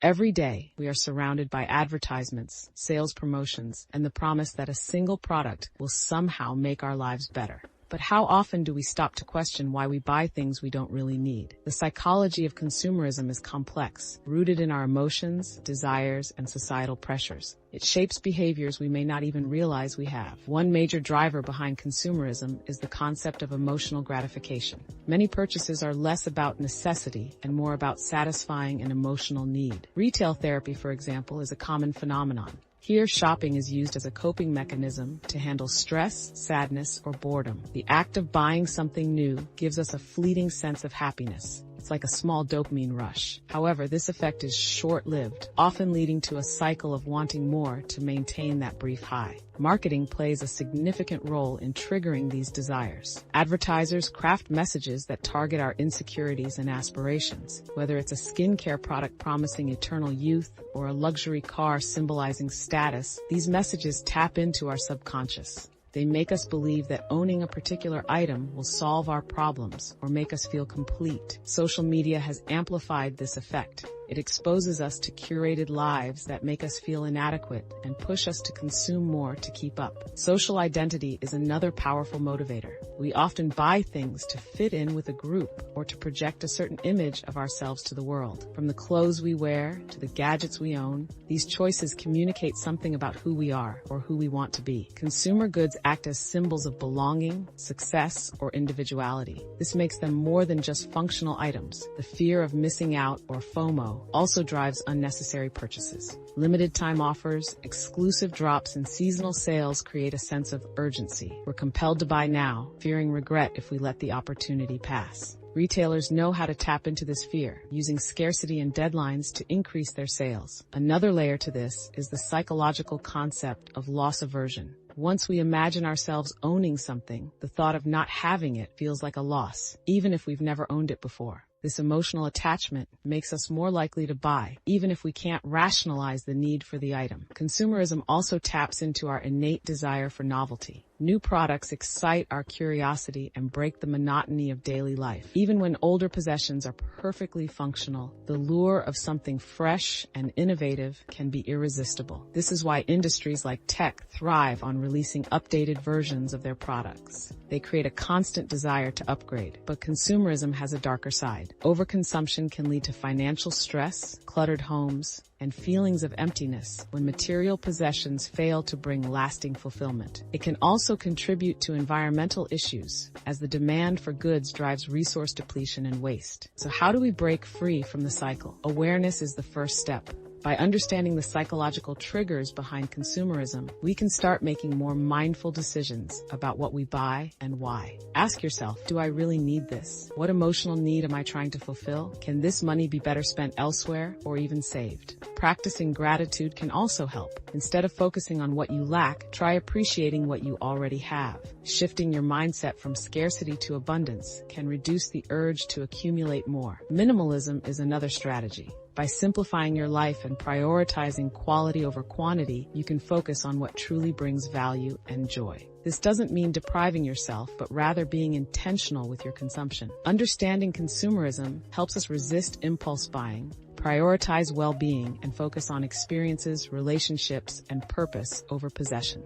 Every day, we are surrounded by advertisements, sales promotions, and the promise that a single product will somehow make our lives better. But how often do we stop to question why we buy things we don't really need? The psychology of consumerism is complex, rooted in our emotions, desires, and societal pressures. It shapes behaviors we may not even realize we have. One major driver behind consumerism is the concept of emotional gratification. Many purchases are less about necessity and more about satisfying an emotional need. Retail therapy, for example, is a common phenomenon. Here, shopping is used as a coping mechanism to handle stress, sadness, or boredom. The act of buying something new gives us a fleeting sense of happiness. It's like a small dopamine rush. However, this effect is short-lived, often leading to a cycle of wanting more to maintain that brief high. Marketing plays a significant role in triggering these desires. Advertisers craft messages that target our insecurities and aspirations. Whether it's a skincare product promising eternal youth or a luxury car symbolizing status, these messages tap into our subconscious. They make us believe that owning a particular item will solve our problems or make us feel complete. Social media has amplified this effect. It exposes us to curated lives that make us feel inadequate and push us to consume more to keep up. Social identity is another powerful motivator. We often buy things to fit in with a group or to project a certain image of ourselves to the world. From the clothes we wear to the gadgets we own, these choices communicate something about who we are or who we want to be. Consumer goods act as symbols of belonging, success, or individuality. This makes them more than just functional items. The fear of missing out, or FOMO, also drives unnecessary purchases. Limited time offers, exclusive drops, and seasonal sales create a sense of urgency. We're compelled to buy now, fearing regret if we let the opportunity pass. Retailers know how to tap into this fear, using scarcity and deadlines to increase their sales. Another layer to this is the psychological concept of loss aversion. Once we imagine ourselves owning something, the thought of not having it feels like a loss, even if we've never owned it before. This emotional attachment makes us more likely to buy, even if we can't rationalize the need for the item. Consumerism also taps into our innate desire for novelty. New products excite our curiosity and break the monotony of daily life. Even when older possessions are perfectly functional, the lure of something fresh and innovative can be irresistible. This is why industries like tech thrive on releasing updated versions of their products. They create a constant desire to upgrade. But consumerism has a darker side. Overconsumption can lead to financial stress, cluttered homes, and feelings of emptiness when material possessions fail to bring lasting fulfillment. It can also contribute to environmental issues, as the demand for goods drives resource depletion and waste. So how do we break free from the cycle? Awareness is the first step. By understanding the psychological triggers behind consumerism, we can start making more mindful decisions about what we buy and why. Ask yourself, do I really need this? What emotional need am I trying to fulfill? Can this money be better spent elsewhere or even saved? Practicing gratitude can also help. Instead of focusing on what you lack, try appreciating what you already have. Shifting your mindset from scarcity to abundance can reduce the urge to accumulate more. Minimalism is another strategy. By simplifying your life and prioritizing quality over quantity, you can focus on what truly brings value and joy. This doesn't mean depriving yourself, but rather being intentional with your consumption. Understanding consumerism helps us resist impulse buying, prioritize well-being, and focus on experiences, relationships, and purpose over possession.